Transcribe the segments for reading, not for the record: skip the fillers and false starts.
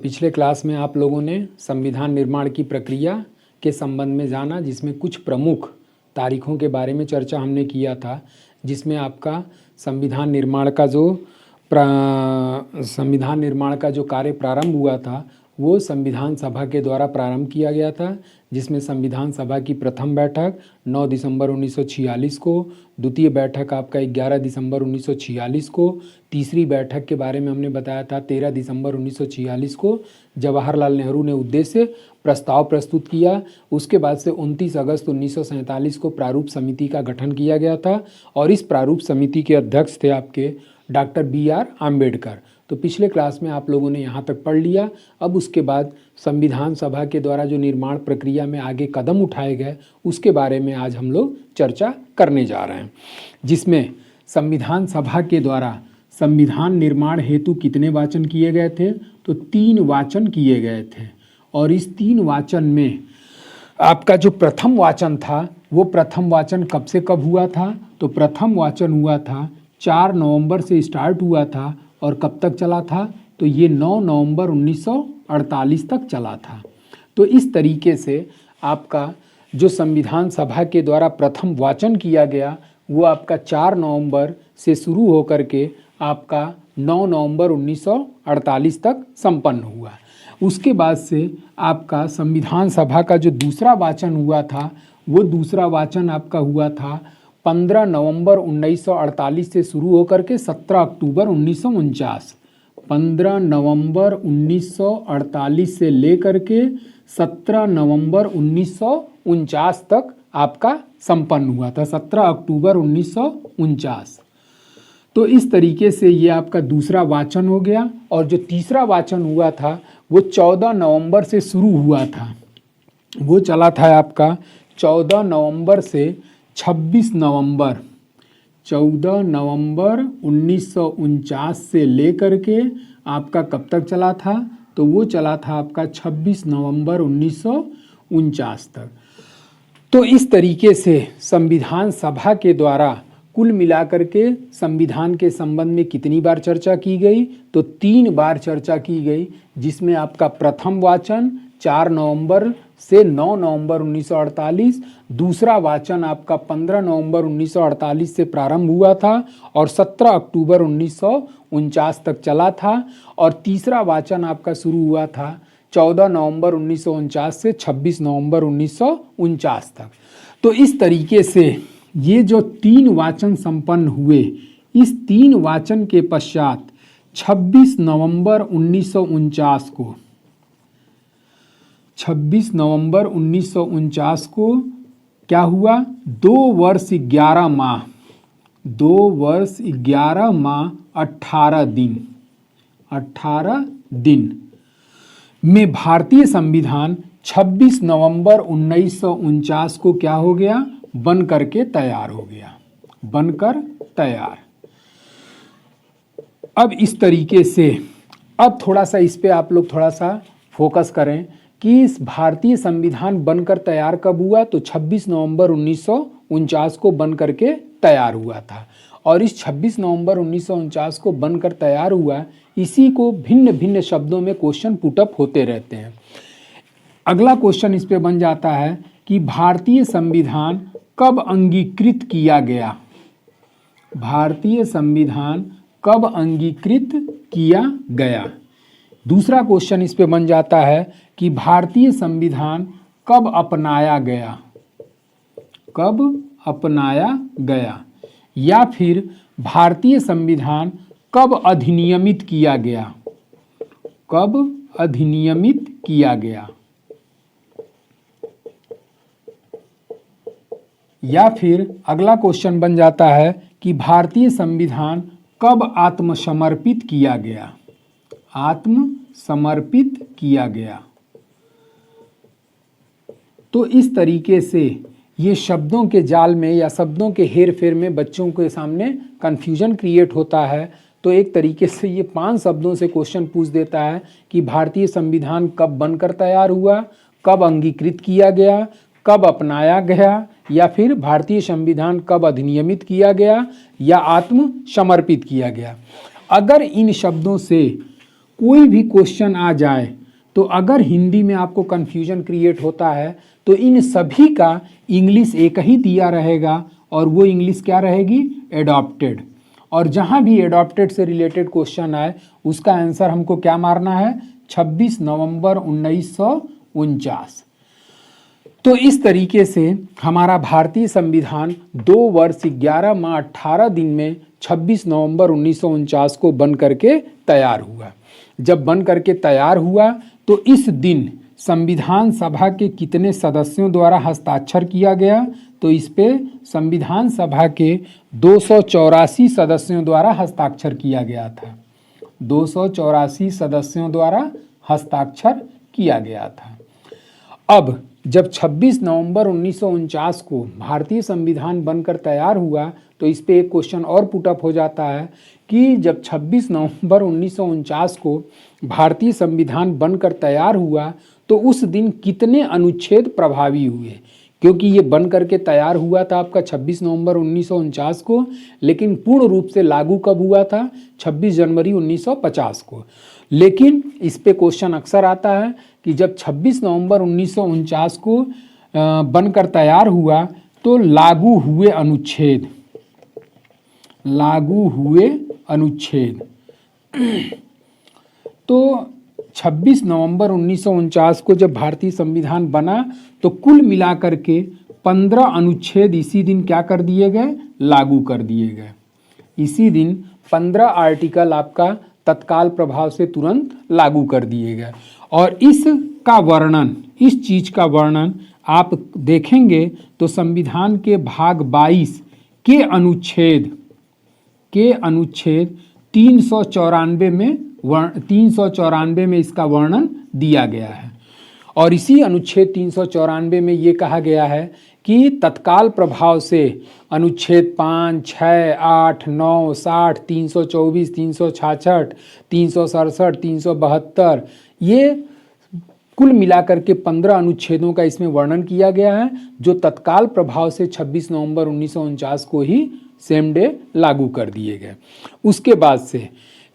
पिछले क्लास में आप लोगों ने संविधान निर्माण की प्रक्रिया के संबंध में जाना, जिसमें कुछ प्रमुख तारीखों के बारे में चर्चा हमने किया था, जिसमें आपका संविधान निर्माण का जो कार्य प्रारंभ हुआ था वो संविधान सभा के द्वारा प्रारंभ किया गया था, जिसमें संविधान सभा की प्रथम बैठक 9 दिसंबर 1946 को, द्वितीय बैठक आपका 11 दिसंबर 1946 को, तीसरी बैठक के बारे में हमने बताया था 13 दिसंबर 1946 को जवाहरलाल नेहरू ने उद्देश्य प्रस्ताव प्रस्तुत किया। उसके बाद से 29 अगस्त 1947 को प्रारूप समिति का गठन किया गया था और इस प्रारूप समिति के अध्यक्ष थे आपके डॉक्टर B.R. आम्बेडकर। तो पिछले क्लास में आप लोगों ने यहाँ तक पढ़ लिया। अब उसके बाद संविधान सभा के द्वारा जो निर्माण प्रक्रिया में आगे कदम उठाए गए उसके बारे में आज हम लोग चर्चा करने जा रहे हैं, जिसमें संविधान सभा के द्वारा संविधान निर्माण हेतु कितने वाचन किए गए थे? तो 3 वाचन किए गए थे। और इस 3 वाचन में आपका जो प्रथम वाचन था वो प्रथम वाचन कब से कब हुआ था? तो प्रथम वाचन हुआ था 4 नवंबर से स्टार्ट हुआ था और कब तक चला था? तो ये 9 नवंबर 1948 तक चला था। तो इस तरीके से आपका जो संविधान सभा के द्वारा प्रथम वाचन किया गया वो आपका 4 नवंबर से शुरू होकर के आपका 9 नवंबर 1948 तक संपन्न हुआ। उसके बाद से आपका संविधान सभा का जो दूसरा वाचन हुआ था वो दूसरा वाचन आपका हुआ था 15 नवंबर 1948 से शुरू होकर के 17 अक्टूबर 1949। 15 नवंबर 1948 से लेकर के 17 नवंबर 1949 तक आपका संपन्न हुआ था, 17 अक्टूबर 1949। तो इस तरीके से ये आपका दूसरा वाचन हो गया। और जो तीसरा वाचन हुआ था वो 14 नवंबर से शुरू हुआ था, वो चला था आपका 14 नवंबर से 26 नवंबर। 14 नवंबर 1949 से लेकर के आपका कब तक चला था? तो वो चला था आपका 26 नवंबर 1949 तक। तो इस तरीके से संविधान सभा के द्वारा कुल मिलाकर के संविधान के संबंध में कितनी बार चर्चा की गई? तो 3 बार चर्चा की गई, जिसमें आपका प्रथम वाचन 4 नवंबर से 9 नवंबर 1948, दूसरा वाचन आपका 15 नवंबर 1948 से प्रारंभ हुआ था और 17 अक्टूबर 1949 तक चला था, और तीसरा वाचन आपका शुरू हुआ था 14 नवंबर 1949 से 26 नवंबर 1949 तक। तो इस तरीके से ये जो 3 वाचन संपन्न हुए, इस 3 वाचन के पश्चात 26 नवंबर 1949 को 26 नवंबर 1949 को क्या हुआ? 2 वर्ष 11 माह 2 वर्ष 11 माह 18 दिन में भारतीय संविधान 26 नवंबर 1949 को क्या हो गया? बन करके तैयार हो गया, बनकर तैयार। अब इस तरीके से अब थोड़ा सा इस पे आप लोग थोड़ा सा फोकस करें कि इस भारतीय संविधान बनकर तैयार कब हुआ? तो 26 नवंबर 1949 को बन करके तैयार हुआ था। और इस 26 नवंबर 1949 को बनकर तैयार हुआ, इसी को भिन्न भिन्न शब्दों में क्वेश्चन पुटअप होते रहते हैं। अगला क्वेश्चन इस पे बन जाता है कि भारतीय संविधान कब अंगीकृत किया गया? भारतीय संविधान कब अंगीकृत किया गया? दूसरा क्वेश्चन इस पे बन जाता है कि भारतीय संविधान कब अपनाया गया? कब अपनाया गया? या फिर भारतीय संविधान कब अधिनियमित किया गया? कब अधिनियमित किया गया? या फिर अगला क्वेश्चन बन जाता है कि भारतीय संविधान कब आत्मसमर्पित किया गया? आत्मसमर्पित किया गया। तो इस तरीके से ये शब्दों के जाल में या शब्दों के हेर फेर में बच्चों के सामने कन्फ्यूजन क्रिएट होता है। तो एक तरीके से ये 5 शब्दों से क्वेश्चन पूछ देता है कि भारतीय संविधान कब बनकर तैयार हुआ, कब अंगीकृत किया गया, कब अपनाया गया, या फिर भारतीय संविधान कब अधिनियमित किया गया या आत्मसमर्पित किया गया। अगर इन शब्दों से कोई भी क्वेश्चन आ जाए तो अगर हिंदी में आपको कन्फ्यूजन क्रिएट होता है तो इन सभी का इंग्लिश एक ही दिया रहेगा और वो इंग्लिश क्या रहेगी, एडॉप्टेड। और जहाँ भी एडॉप्टेड से रिलेटेड क्वेश्चन आए उसका आंसर हमको क्या मारना है, 26 नवंबर 1949। तो इस तरीके से हमारा भारतीय संविधान 2 वर्ष 11 माह 18 दिन में 26 नवंबर 1949 को बन करके तैयार हुआ। जब बन करके तैयार हुआ तो इस दिन संविधान सभा के कितने सदस्यों द्वारा हस्ताक्षर किया गया, तो इस पे संविधान सभा के 284 सदस्यों द्वारा हस्ताक्षर किया गया था। 284 सदस्यों द्वारा हस्ताक्षर किया गया था। अब जब 26 नवंबर 1949 को भारतीय संविधान बनकर तैयार हुआ तो इस पे एक क्वेश्चन और पुटअप हो जाता है कि जब 26 नवंबर 1949 को भारतीय संविधान बनकर तैयार हुआ तो उस दिन कितने अनुच्छेद प्रभावी हुए, क्योंकि ये बन करके तैयार हुआ था आपका 26 नवंबर 1949 को, लेकिन पूर्ण रूप से लागू कब हुआ था, 26 जनवरी 1950 को। लेकिन इस पे क्वेश्चन अक्सर आता है कि जब 26 नवंबर 1949 को बनकर तैयार हुआ तो लागू हुए अनुच्छेद तो 26 नवंबर 1949 को जब भारतीय संविधान बना तो कुल मिलाकर के 15 अनुच्छेद इसी दिन क्या कर दिए गए, लागू कर दिए गए। इसी दिन 15 आर्टिकल आपका तत्काल प्रभाव से तुरंत लागू कर दिए गए। और इसका वर्णन, इस चीज का वर्णन आप देखेंगे तो संविधान के भाग 22 के अनुच्छेद 394 में इसका वर्णन दिया गया है। और इसी अनुच्छेद 394 में ये कहा गया है कि तत्काल प्रभाव से अनुच्छेद 5, 6, 8, 9, 60, 324, 366, 367, 372 ये कुल मिलाकर के 15 अनुच्छेदों का इसमें वर्णन किया गया है, जो तत्काल प्रभाव से 26 नवंबर 1949 को ही सेम डे लागू कर दिए गए। उसके बाद से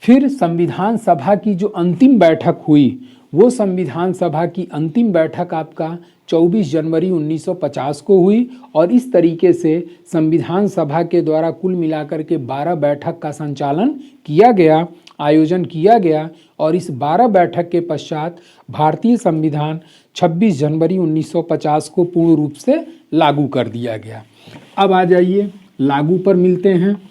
फिर संविधान सभा की जो अंतिम बैठक हुई, वो संविधान सभा की अंतिम बैठक आपका 24 जनवरी 1950 को हुई। और इस तरीके से संविधान सभा के द्वारा कुल मिलाकर के 12 बैठक का संचालन किया गया, आयोजन किया गया। और इस 12 बैठक के पश्चात भारतीय संविधान 26 जनवरी 1950 को पूर्ण रूप से लागू कर दिया गया। अब आ जाइए लागू पर मिलते हैं।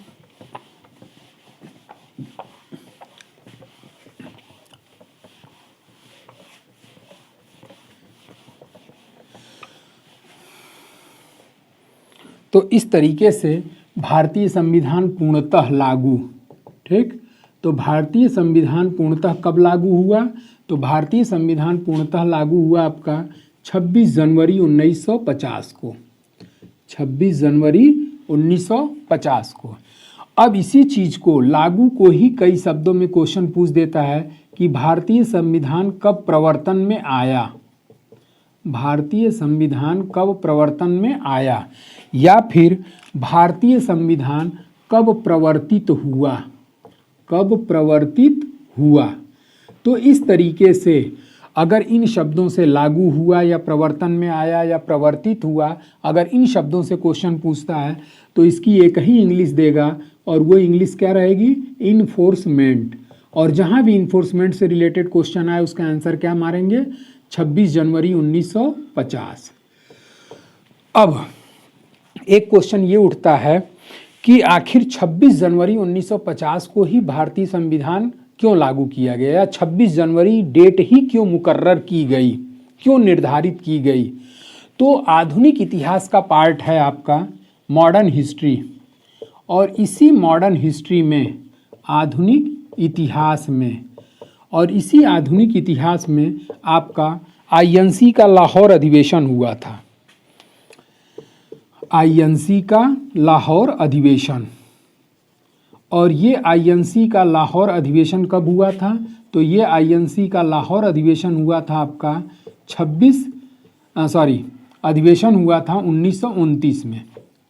तो इस तरीके से भारतीय संविधान पूर्णतः लागू, ठीक। तो भारतीय संविधान पूर्णतः कब लागू हुआ, तो भारतीय संविधान पूर्णतः लागू हुआ आपका 26 जनवरी 1950 को, 26 जनवरी 1950 को। अब इसी चीज को लागू को ही कई शब्दों में क्वेश्चन पूछ देता है कि भारतीय संविधान कब प्रवर्तन में आया, भारतीय संविधान कब प्रवर्तन में आया, या फिर भारतीय संविधान कब प्रवर्तित हुआ, कब प्रवर्तित हुआ। तो इस तरीके से अगर इन शब्दों से लागू हुआ या प्रवर्तन में आया या प्रवर्तित हुआ, अगर इन शब्दों से क्वेश्चन पूछता है तो इसकी एक ही इंग्लिश देगा और वो इंग्लिश क्या रहेगी, इन्फोर्समेंट। और जहाँ भी इन्फोर्समेंट से रिलेटेड क्वेश्चन आए उसका आंसर क्या मारेंगे, 26 जनवरी 1950। अब एक क्वेश्चन ये उठता है कि आखिर 26 जनवरी 1950 को ही भारतीय संविधान क्यों लागू किया गया, या 26 जनवरी डेट ही क्यों मुकर्रर की गई, क्यों निर्धारित की गई। तो आधुनिक इतिहास का पार्ट है आपका मॉडर्न हिस्ट्री, और इसी मॉडर्न हिस्ट्री में आधुनिक इतिहास में, और इसी आधुनिक इतिहास में आपका आईएनसी का लाहौर अधिवेशन हुआ था, आईएनसी का लाहौर अधिवेशन। और ये आईएनसी का लाहौर अधिवेशन कब हुआ था, तो ये आईएनसी का लाहौर अधिवेशन हुआ था आपका अधिवेशन हुआ था 1929 में,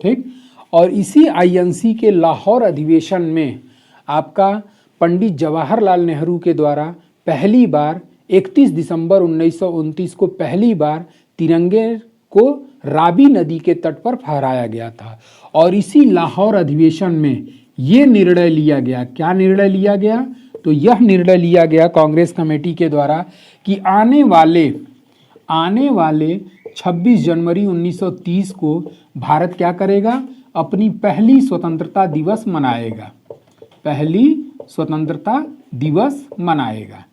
ठीक। और इसी आईएनसी के लाहौर अधिवेशन में आपका पंडित जवाहरलाल नेहरू के द्वारा पहली बार 31 दिसंबर 1929 को पहली बार तिरंगे को रावी नदी के तट पर फहराया गया था। और इसी लाहौर अधिवेशन में ये निर्णय लिया गया। क्या निर्णय लिया गया? तो यह निर्णय लिया गया कांग्रेस कमेटी के द्वारा कि आने वाले 26 जनवरी 1930 को भारत क्या करेगा? अपनी पहली स्वतंत्रता दिवस मनाएगा। पहली स्वतंत्रता दिवस मनाएगा।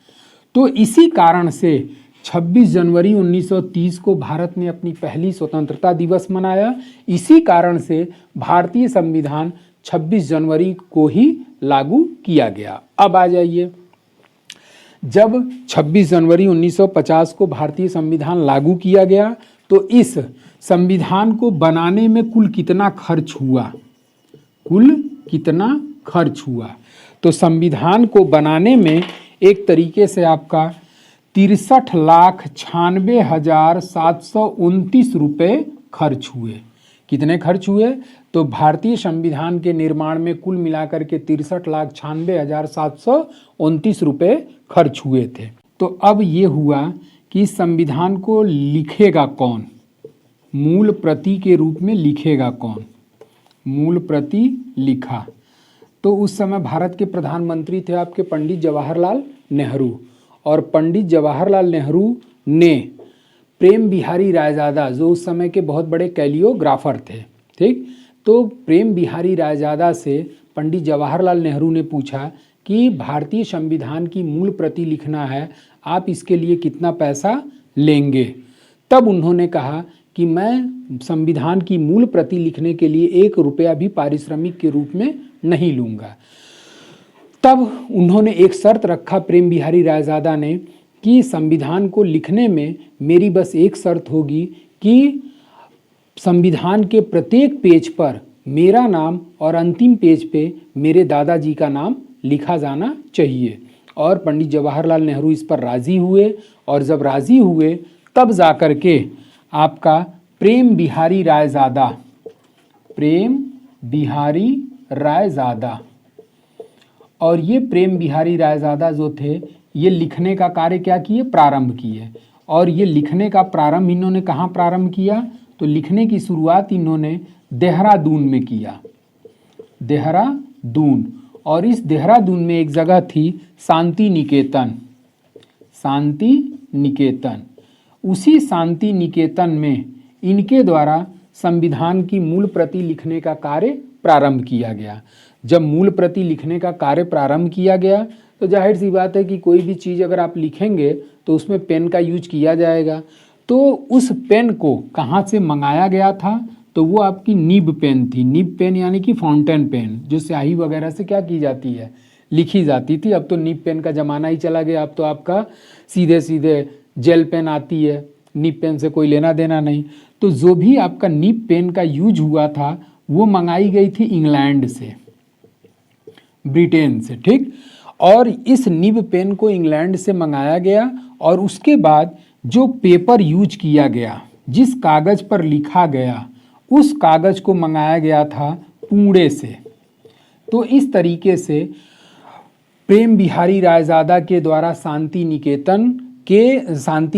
तो इसी कारण से 26 जनवरी 1930 को भारत ने अपनी पहली स्वतंत्रता दिवस मनाया। इसी कारण से भारतीय संविधान 26 जनवरी को ही लागू किया गया। अब आ जाइए, जब 26 जनवरी 1950 को भारतीय संविधान लागू किया गया तो इस संविधान को बनाने में कुल कितना खर्च हुआ? तो संविधान को बनाने में एक तरीके से आपका 63,96,729 रुपये खर्च हुए। कितने खर्च हुए? तो भारतीय संविधान के निर्माण में कुल मिलाकर के 63,96,729 रुपये खर्च हुए थे। तो अब ये हुआ कि संविधान को लिखेगा कौन? मूल प्रति के रूप में लिखेगा कौन? मूल प्रति लिखा तो उस समय भारत के प्रधानमंत्री थे आपके पंडित जवाहरलाल नेहरू। और पंडित जवाहरलाल नेहरू ने प्रेम बिहारी रायजादा, जो उस समय के बहुत बड़े कैलियोग्राफर थे, ठीक, तो प्रेम बिहारी रायजादा से पंडित जवाहरलाल नेहरू ने पूछा कि भारतीय संविधान की मूल प्रति लिखना है, आप इसके लिए कितना पैसा लेंगे? तब उन्होंने कहा कि मैं संविधान की मूल प्रति लिखने के लिए 1 रुपया भी पारिश्रमिक के रूप में नहीं लूँगा। तब उन्होंने एक शर्त रखा प्रेम बिहारी रायजादा ने कि संविधान को लिखने में मेरी बस एक शर्त होगी कि संविधान के प्रत्येक पेज पर मेरा नाम और अंतिम पेज पे मेरे दादाजी का नाम लिखा जाना चाहिए। और पंडित जवाहरलाल नेहरू इस पर राज़ी हुए। और जब राज़ी हुए तब जाकर के आपका प्रेम बिहारी रायजादा और ये प्रेम बिहारी रायजादा जो थे ये लिखने का कार्य क्या किए? प्रारंभ किए। और ये लिखने का प्रारंभ इन्होंने कहाँ प्रारंभ किया? तो लिखने की शुरुआत इन्होंने देहरादून में किया। देहरादून। और इस देहरादून में एक जगह थी शांति निकेतन। उसी शांति निकेतन में इनके द्वारा संविधान की मूल प्रति लिखने का कार्य प्रारंभ किया गया। जब मूल प्रति लिखने का कार्य प्रारंभ किया गया तो जाहिर सी बात है कि कोई भी चीज़ अगर आप लिखेंगे तो उसमें पेन का यूज किया जाएगा। तो उस पेन को कहाँ से मंगाया गया था? तो वो आपकी निब पेन थी। निब पेन यानी कि फाउंटेन पेन, जो स्याही वगैरह से क्या की जाती है? लिखी जाती थी। अब तो निब पेन का ज़माना ही चला गया। अब तो आपका सीधे सीधे जेल पेन आती है, निब पेन से कोई लेना देना नहीं। तो जो भी आपका निब पेन का यूज हुआ था वो मंगाई गई थी इंग्लैंड से, ब्रिटेन से, ठीक। और इस निब पेन को इंग्लैंड से मंगाया गया और उसके बाद जो पेपर यूज किया गया, जिस कागज़ पर लिखा गया, उस कागज़ को मंगाया गया था पुणे से। तो इस तरीके से प्रेम बिहारी रायजादा के द्वारा शांति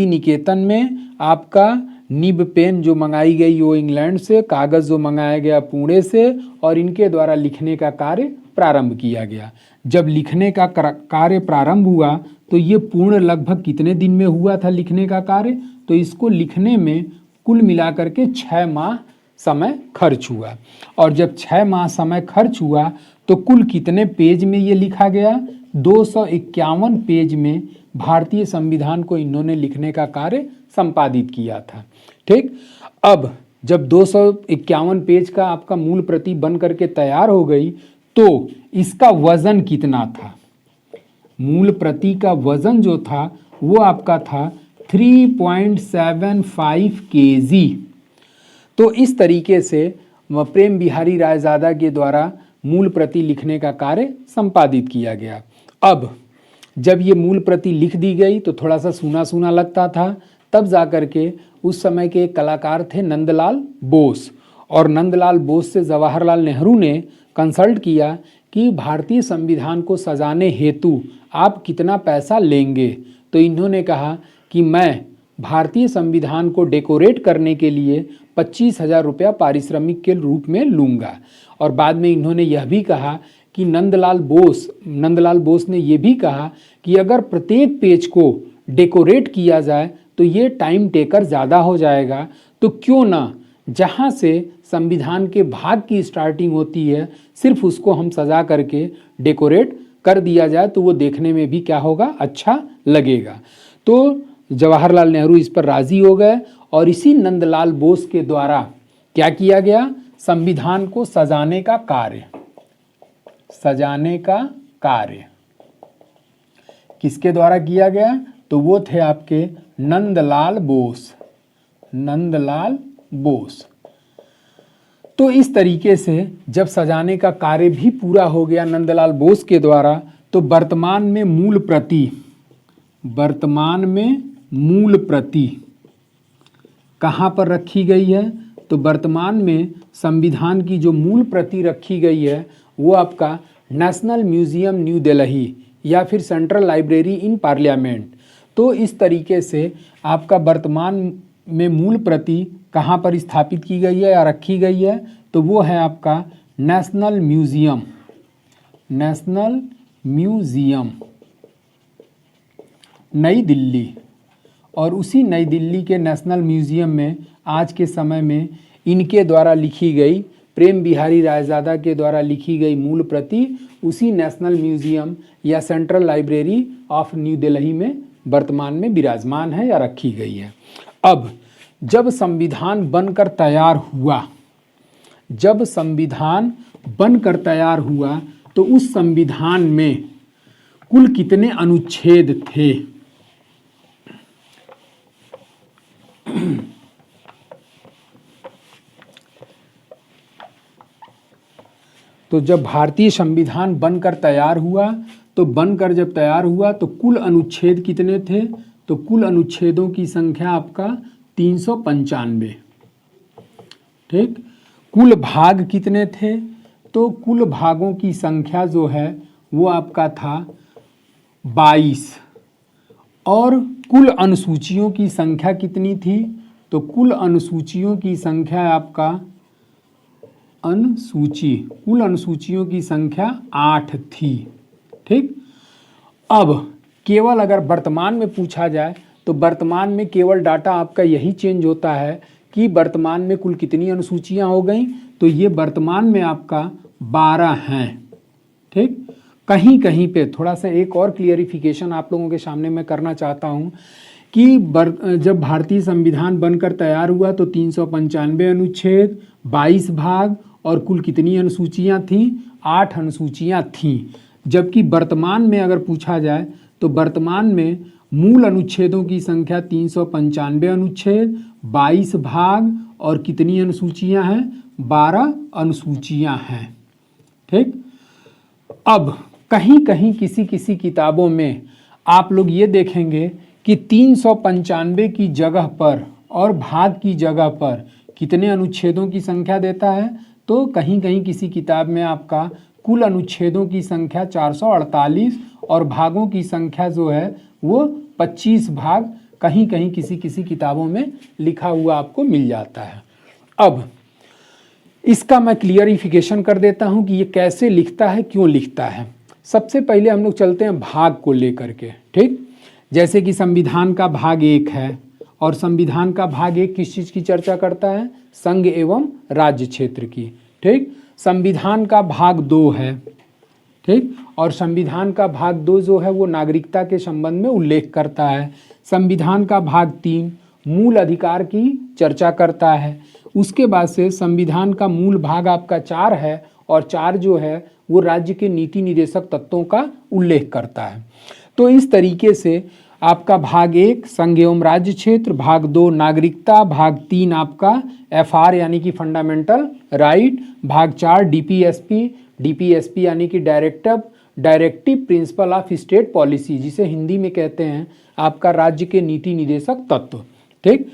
निकेतन में आपका निब पेन जो मंगाई गई वो इंग्लैंड से, कागज़ जो मंगाया गया पुणे से, और इनके द्वारा लिखने का कार्य प्रारंभ किया गया। जब लिखने का कार्य प्रारंभ हुआ तो ये पूर्ण लगभग कितने दिन में हुआ था लिखने का कार्य? तो इसको लिखने में कुल मिलाकर के 6 माह समय खर्च हुआ। और जब 6 माह समय खर्च हुआ तो कुल कितने पेज में ये लिखा गया? 251 पेज में भारतीय संविधान को इन्होंने लिखने का कार्य संपादित किया था, ठीक। अब जब 251 पेज का आपका मूल प्रति बन करके तैयार हो गई तो इसका वजन कितना था? मूल प्रति का वजन जो था वो आपका था 3.75 kg। तो इस तरीके से प्रेम बिहारी रायजादा के द्वारा मूल प्रति लिखने का कार्य संपादित किया गया। अब जब ये मूल प्रति लिख दी गई तो थोड़ा सा सूना सूना लगता था। तब जाकर के उस समय के एक कलाकार थे नंदलाल बोस, और नंदलाल बोस से जवाहरलाल नेहरू ने कंसल्ट किया कि भारतीय संविधान को सजाने हेतु आप कितना पैसा लेंगे। तो इन्होंने कहा कि मैं भारतीय संविधान को डेकोरेट करने के लिए 25,000 रुपया पारिश्रमिक के रूप में लूँगा। और बाद में इन्होंने यह भी कहा कि नंदलाल बोस ने यह भी कहा कि अगर प्रत्येक पेज को डेकोरेट किया जाए तो ये टाइम टेकर ज़्यादा हो जाएगा, तो क्यों ना जहाँ से संविधान के भाग की स्टार्टिंग होती है सिर्फ उसको हम सजा करके डेकोरेट कर दिया जाए तो वो देखने में भी क्या होगा, अच्छा लगेगा। तो जवाहरलाल नेहरू इस पर राज़ी हो गए और इसी नंदलाल बोस के द्वारा क्या किया गया, संविधान को सजाने का कार्य किसके द्वारा किया गया, तो वो थे आपके नंदलाल बोस। तो इस तरीके से जब सजाने का कार्य भी पूरा हो गया नंदलाल बोस के द्वारा, तो वर्तमान में मूल प्रति कहाँ पर रखी गई है, तो वर्तमान में संविधान की जो मूल प्रति रखी गई है वो आपका नेशनल म्यूजियम न्यू दिल्ली या फिर सेंट्रल लाइब्रेरी इन पार्लियामेंट। तो इस तरीके से आपका वर्तमान में मूल प्रति कहाँ पर स्थापित की गई है या रखी गई है, तो वो है आपका नेशनल म्यूजियम नई दिल्ली। और उसी नई दिल्ली के नेशनल म्यूजियम में आज के समय में इनके द्वारा लिखी गई, प्रेम बिहारी रायजादा के द्वारा लिखी गई मूल प्रति उसी नेशनल म्यूजियम या central library of new Delhi में वर्तमान में विराजमान है या रखी गई है। अब जब संविधान बनकर तैयार हुआ तो उस संविधान में कुल कितने अनुच्छेद थे, तो जब भारतीय संविधान बनकर तैयार हुआ तो कुल अनुच्छेद कितने थे, तो कुल अनुच्छेदों की संख्या आपका 395। ठीक, कुल भाग कितने थे, तो कुल भागों की संख्या जो है वो आपका था 22। और कुल अनुसूचियों की संख्या कितनी थी, तो कुल अनुसूचियों की संख्या आपका कुल अनुसूचियों की संख्या 8 थी। ठीक, अब केवल अगर वर्तमान में पूछा जाए तो वर्तमान में केवल डाटा आपका यही चेंज होता है कि वर्तमान में कुल कितनी अनुसूचियां हो गई, तो ये वर्तमान में आपका 12 हैं। ठीक, कहीं कहीं पे थोड़ा सा एक और क्लियरिफिकेशन आप लोगों के सामने मैं करना चाहता हूं कि जब भारतीय संविधान बनकर तैयार हुआ तो 395 अनुच्छेद, 22 भाग और कुल कितनी अनुसूचियां थीं, 8 अनुसूचियां थीं। जबकि वर्तमान में अगर पूछा जाए तो वर्तमान में मूल अनुच्छेदों की संख्या 395 अनुच्छेद, 22 भाग और कितनी अनुसूचियां हैं, 12 अनुसूचियां हैं। ठीक, अब कहीं कहीं किसी किताबों में आप लोग ये देखेंगे कि 395 की जगह पर और भाग की जगह पर कितने अनुच्छेदों की संख्या देता है, तो कहीं कहीं किसी किताब में आपका कुल अनुच्छेदों की संख्या 448 और भागों की संख्या जो है वो 25 भाग कहीं कहीं किसी किताबों में लिखा हुआ आपको मिल जाता है। अब इसका मैं क्लियरिफिकेशन कर देता हूं कि ये कैसे लिखता है, क्यों लिखता है। सबसे पहले हम लोग चलते हैं भाग को लेकर के। ठीक, जैसे कि संविधान का भाग 1 है और संविधान का भाग 1 किस चीज़ की चर्चा करता है, संघ एवं राज्य क्षेत्र की। ठीक, संविधान का भाग 2 है। ठीक, और संविधान का भाग 2 जो है वो नागरिकता के संबंध में उल्लेख करता है। संविधान का भाग 3 मूल अधिकार की चर्चा करता है। उसके बाद से संविधान का मूल भाग आपका 4 है और 4 जो है वो राज्य के नीति निर्देशक तत्वों का उल्लेख करता है। तो इस तरीके से आपका भाग 1 संघ एवं राज्य क्षेत्र, भाग 2 नागरिकता, भाग 3 आपका FR यानी कि फंडामेंटल राइट, भाग 4 डीपीएसपी यानी कि directive principle of state policy, जिसे हिंदी में कहते हैं आपका राज्य के नीति निर्देशक तत्व। ठीक,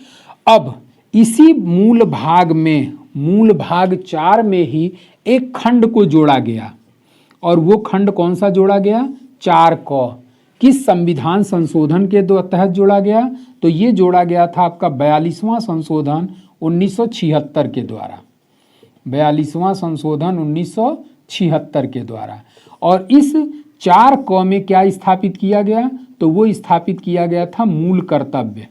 अब इसी मूल भाग 4 में ही एक खंड को जोड़ा गया। और वो खंड कौन सा जोड़ा गया? 4 क। किस संविधान संशोधन के तहत जोड़ा गया? तो ये जोड़ा गया था आपका 42वां संशोधन 1976 के द्वारा, 42वां संशोधन 1976 के द्वारा। और इस 4 क में क्या स्थापित किया गया? तो वो स्थापित किया गया था मूल कर्तव्य,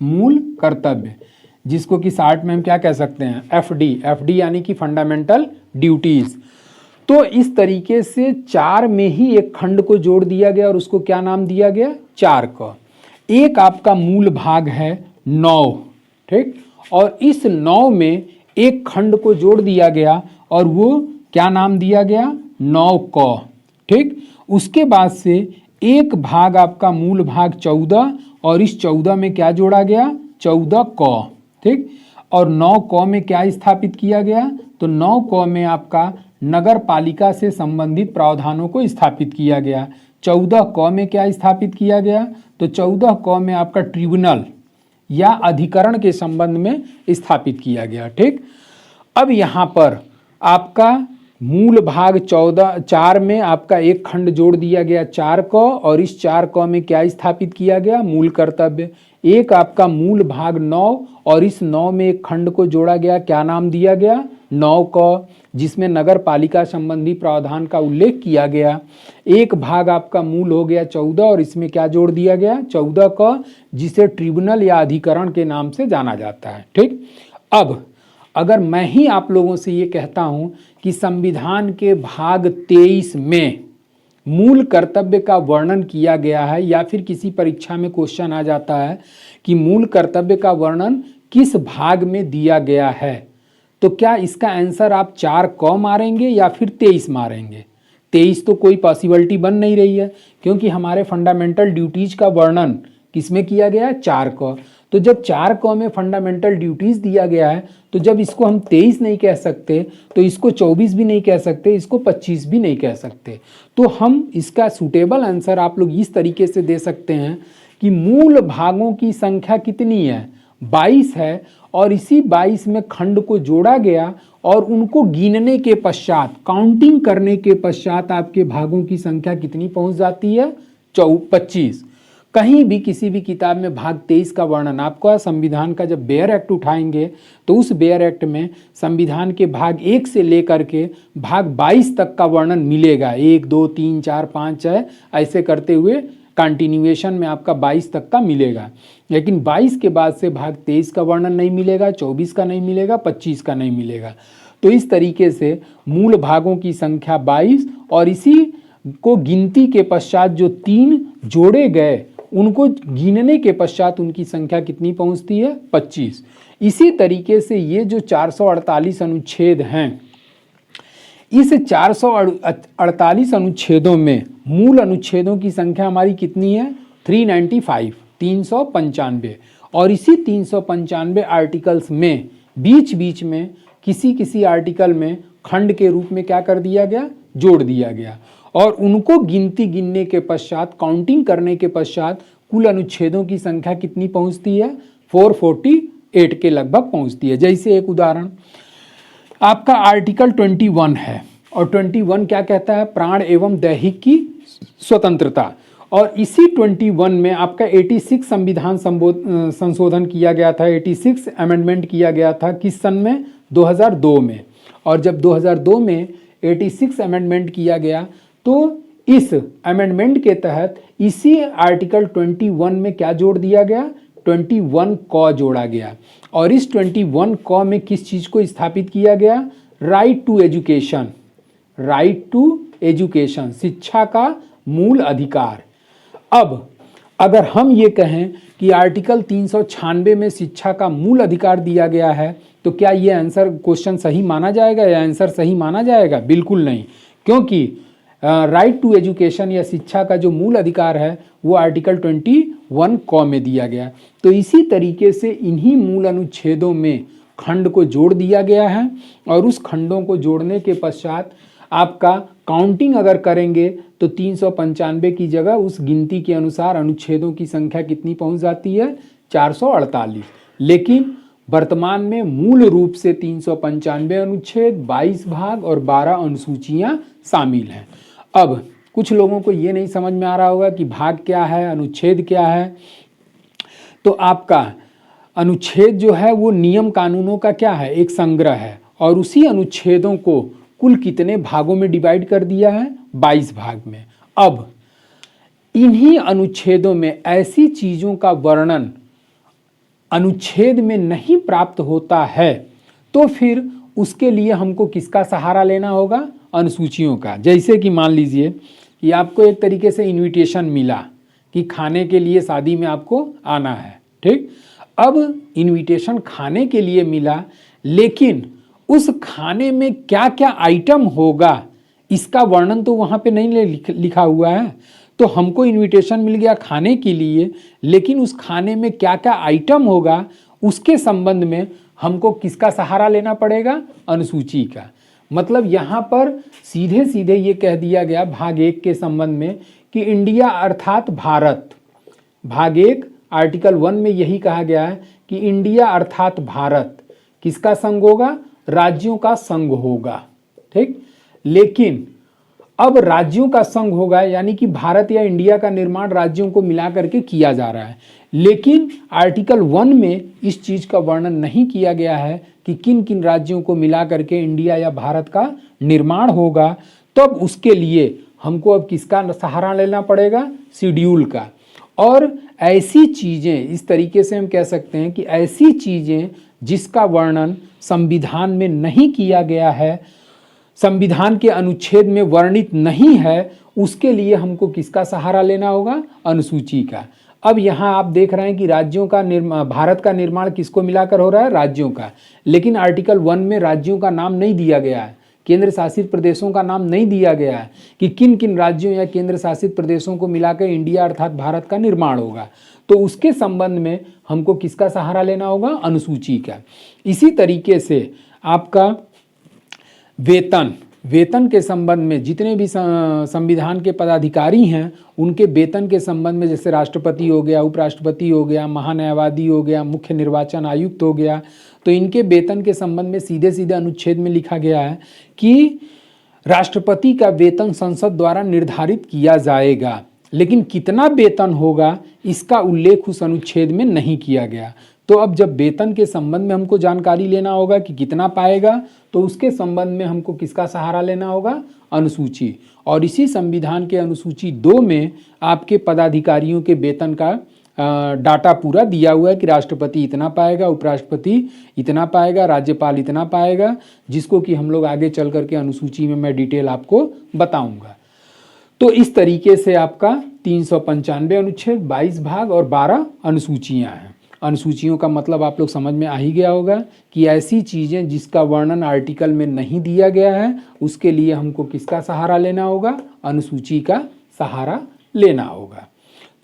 मूल कर्तव्य, जिसको कि शार्ट में हम क्या कह सकते हैं? एफडी, एफडी यानी कि फंडामेंटल ड्यूटीज। तो इस तरीके से 4 में ही एक खंड को जोड़ दिया गया और उसको क्या नाम दिया गया? 4 क। एक आपका मूल भाग है 9, ठीक, और इस 9 में एक खंड को जोड़ दिया गया और वो क्या नाम दिया गया? 9 क, ठीक। उसके बाद से एक भाग आपका मूल भाग 14 और इस 14 में क्या जोड़ा गया? 14 क, ठीक। और 9 क में क्या स्थापित किया गया? तो 9 क में आपका नगर पालिका से संबंधित प्रावधानों को स्थापित किया गया। 14 क में क्या स्थापित किया गया? तो 14 क में आपका ट्रिब्यूनल या अधिकरण के संबंध में स्थापित किया गया, ठीक। अब यहाँ पर आपका मूल भाग 4 में आपका एक खंड जोड़ दिया गया 4 क और इस 4 क में क्या स्थापित किया गया? मूल कर्तव्य। एक आपका मूल भाग 9 और इस 9 में एक खंड को जोड़ा गया, क्या नाम दिया गया? 9 क, जिसमें नगर पालिका संबंधी प्रावधान का उल्लेख किया गया। एक भाग आपका मूल हो गया 14 और इसमें क्या जोड़ दिया गया? 14 क, जिसे ट्रिब्यूनल या अधिकरण के नाम से जाना जाता है, ठीक। अब अगर मैं ही आप लोगों से ये कहता हूं कि संविधान के भाग 23 में मूल कर्तव्य का वर्णन किया गया है, या फिर किसी परीक्षा में क्वेश्चन आ जाता है कि मूल कर्तव्य का वर्णन किस भाग में दिया गया है, तो क्या इसका आंसर आप 4 क मारेंगे या फिर 23 मारेंगे? 23 तो कोई पॉसिबिलिटी बन नहीं रही है, क्योंकि हमारे फंडामेंटल ड्यूटीज का वर्णन किसमें किया गया है? 4 क। तो जब 4 क में फंडामेंटल ड्यूटीज दिया गया है, तो जब इसको हम 23 नहीं कह सकते तो इसको 24 भी नहीं कह सकते, इसको 25 भी नहीं कह सकते। तो हम इसका सूटेबल आंसर आप लोग इस तरीके से दे सकते हैं कि मूल भागों की संख्या कितनी है? 22 है, और इसी 22 में खंड को जोड़ा गया और उनको गिनने के पश्चात, काउंटिंग करने के पश्चात आपके भागों की संख्या कितनी पहुंच जाती है? 25। कहीं भी किसी भी किताब में भाग 23 का वर्णन आपको, संविधान का जब बेयर एक्ट उठाएंगे तो उस बेयर एक्ट में संविधान के भाग 1 से लेकर के भाग 22 तक का वर्णन मिलेगा। 1, 2, 3, 4, 5 है, ऐसे करते हुए कंटिन्यूएशन में आपका 22 तक का मिलेगा। लेकिन 22 के बाद से भाग 23 का वर्णन नहीं मिलेगा, 24 का नहीं मिलेगा, 25 का नहीं मिलेगा। तो इस तरीके से मूल भागों की संख्या 22 और इसी को गिनती के पश्चात जो 3 जोड़े गए उनको गिनने के पश्चात उनकी संख्या कितनी पहुंचती है? 25। इसी तरीके से ये जो 448 अनुच्छेद हैं, इस 448 अनुच्छेदों में मूल अनुच्छेदों की संख्या हमारी कितनी है? 395, 395। और इसी 395 आर्टिकल्स में बीच बीच में किसी आर्टिकल में खंड के रूप में क्या कर दिया गया? जोड़ दिया गया। और उनको गिनने के पश्चात, काउंटिंग करने के पश्चात कुल अनुच्छेदों की संख्या कितनी पहुंचती है? 448 के लगभग पहुंचती है। जैसे एक उदाहरण आपका आर्टिकल 21 है, और 21 क्या कहता है? प्राण एवं दैहिक की स्वतंत्रता। और इसी 21 में आपका 86 संविधान संशोधन किया गया था, 86 अमेंडमेंट किया गया था। किस सन में? 2002 में। और जब 2002 में 86 अमेंडमेंट किया गया तो इस अमेंडमेंट के तहत इसी आर्टिकल 21 में क्या जोड़ दिया गया? 21 क जोड़ा गया। और इस 21 क में किस चीज को स्थापित किया गया? Right to education, right to education, शिक्षा का मूल अधिकार। अब अगर हम ये कहें कि आर्टिकल 396 में शिक्षा का मूल अधिकार दिया गया है, तो क्या ये आंसर क्वेश्चन सही माना जाएगा या आंसर सही माना जाएगा? बिल्कुल नहीं, क्योंकि राइट टू एजुकेशन या शिक्षा का जो मूल अधिकार है वो आर्टिकल 21 क में दिया गया। तो इसी तरीके से इन्हीं मूल अनुच्छेदों में खंड को जोड़ दिया गया है, और उस खंडों को जोड़ने के पश्चात आपका काउंटिंग अगर करेंगे तो 395 की जगह उस गिनती के अनुसार अनुच्छेदों की संख्या कितनी पहुंच जाती है? 448। लेकिन वर्तमान में मूल रूप से 395 अनुच्छेद, 22 भाग और 12 अनुसूचियां शामिल हैं। अब कुछ लोगों को ये नहीं समझ में आ रहा होगा कि भाग क्या है, अनुच्छेद क्या है। तो आपका अनुच्छेद जो है वो नियम कानूनों का क्या है, एक संग्रह है, और उसी अनुच्छेदों को कुल कितने भागों में डिवाइड कर दिया है, 22 भाग में। अब इन्हीं अनुच्छेदों में ऐसी चीजों का वर्णन अनुच्छेद में नहीं प्राप्त होता है तो फिर उसके लिए हमको किसका सहारा लेना होगा, अनुसूचियों का। जैसे कि मान लीजिए कि आपको एक तरीके से इनविटेशन मिला कि खाने के लिए शादी में आपको आना है, ठीक। अब इनविटेशन खाने के लिए मिला, लेकिन उस खाने में क्या क्या आइटम होगा इसका वर्णन तो वहाँ पे नहीं लिखा हुआ है। तो हमको इनविटेशन मिल गया खाने के लिए, लेकिन उस खाने में क्या क्या आइटम होगा उसके संबंध में हमको किसका सहारा लेना पड़ेगा, अनुसूची का। मतलब यहाँ पर सीधे सीधे ये कह दिया गया भाग 1 के संबंध में कि इंडिया अर्थात भारत, भाग 1 आर्टिकल 1 में यही कहा गया है कि इंडिया अर्थात भारत किसका संघ होगा, राज्यों का संघ होगा, ठीक। लेकिन अब राज्यों का संघ होगा यानी कि भारत या इंडिया का निर्माण राज्यों को मिला करके किया जा रहा है, लेकिन आर्टिकल 1 में इस चीज का वर्णन नहीं किया गया है कि किन किन राज्यों को मिला करके इंडिया या भारत का निर्माण होगा। तब उसके लिए हमको अब किसका सहारा लेना पड़ेगा, शेड्यूल का। और ऐसी चीजें, इस तरीके से हम कह सकते हैं कि ऐसी चीजें जिसका वर्णन संविधान में नहीं किया गया है, संविधान के अनुच्छेद में वर्णित नहीं है, उसके लिए हमको किसका सहारा लेना होगा, अनुसूची का। अब यहाँ आप देख रहे हैं कि राज्यों का भारत का निर्माण किसको मिलाकर हो रहा है, राज्यों का। लेकिन आर्टिकल 1 में राज्यों का नाम नहीं दिया गया है, केंद्र शासित प्रदेशों का नाम नहीं दिया गया है कि किन किन राज्यों या केंद्र शासित प्रदेशों को मिलाकर इंडिया अर्थात भारत का निर्माण होगा। तो उसके संबंध में हमको किसका सहारा लेना होगा, अनुसूची का। इसी तरीके से आपका वेतन के संबंध में जितने भी संविधान के पदाधिकारी हैं उनके वेतन के संबंध में, जैसे राष्ट्रपति हो गया, उपराष्ट्रपति हो गया, महान्यायवादी हो गया, मुख्य निर्वाचन आयुक्त हो गया, तो इनके वेतन के संबंध में सीधे सीधे अनुच्छेद में लिखा गया है कि राष्ट्रपति का वेतन संसद द्वारा निर्धारित किया जाएगा, लेकिन कितना वेतन होगा इसका उल्लेख उस अनुच्छेद में नहीं किया गया। तो अब जब वेतन के संबंध में हमको जानकारी लेना होगा कि कितना पाएगा, तो उसके संबंध में हमको किसका सहारा लेना होगा, अनुसूची। और इसी संविधान के अनुसूची 2 में आपके पदाधिकारियों के वेतन का डाटा पूरा दिया हुआ है कि राष्ट्रपति इतना पाएगा, उपराष्ट्रपति इतना पाएगा, राज्यपाल इतना पाएगा, जिसको कि हम लोग आगे चल करके अनुसूची में मैं डिटेल आपको बताऊंगा। तो इस तरीके से आपका 395 अनुच्छेद, 22 भाग और 12 अनुसूचियां हैं। अनुसूचियों का मतलब आप लोग समझ में आ ही गया होगा कि ऐसी चीज़ें जिसका वर्णन आर्टिकल में नहीं दिया गया है उसके लिए हमको किसका सहारा लेना होगा, अनुसूची का सहारा लेना होगा।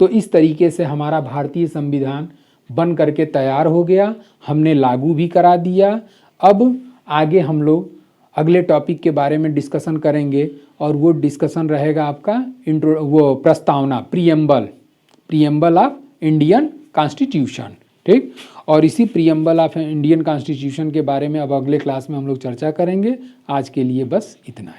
तो इस तरीके से हमारा भारतीय संविधान बन करके तैयार हो गया, हमने लागू भी करा दिया। अब आगे हम लोग अगले टॉपिक के बारे में डिस्कशन करेंगे और वो डिस्कशन रहेगा आपका प्रस्तावना, प्रीएम्बल ऑफ इंडियन कॉन्स्टिट्यूशन, ठीक। और इसी प्रीएम्बल ऑफ इंडियन कॉन्स्टिट्यूशन के बारे में अब अगले क्लास में हम लोग चर्चा करेंगे। आज के लिए बस इतना है।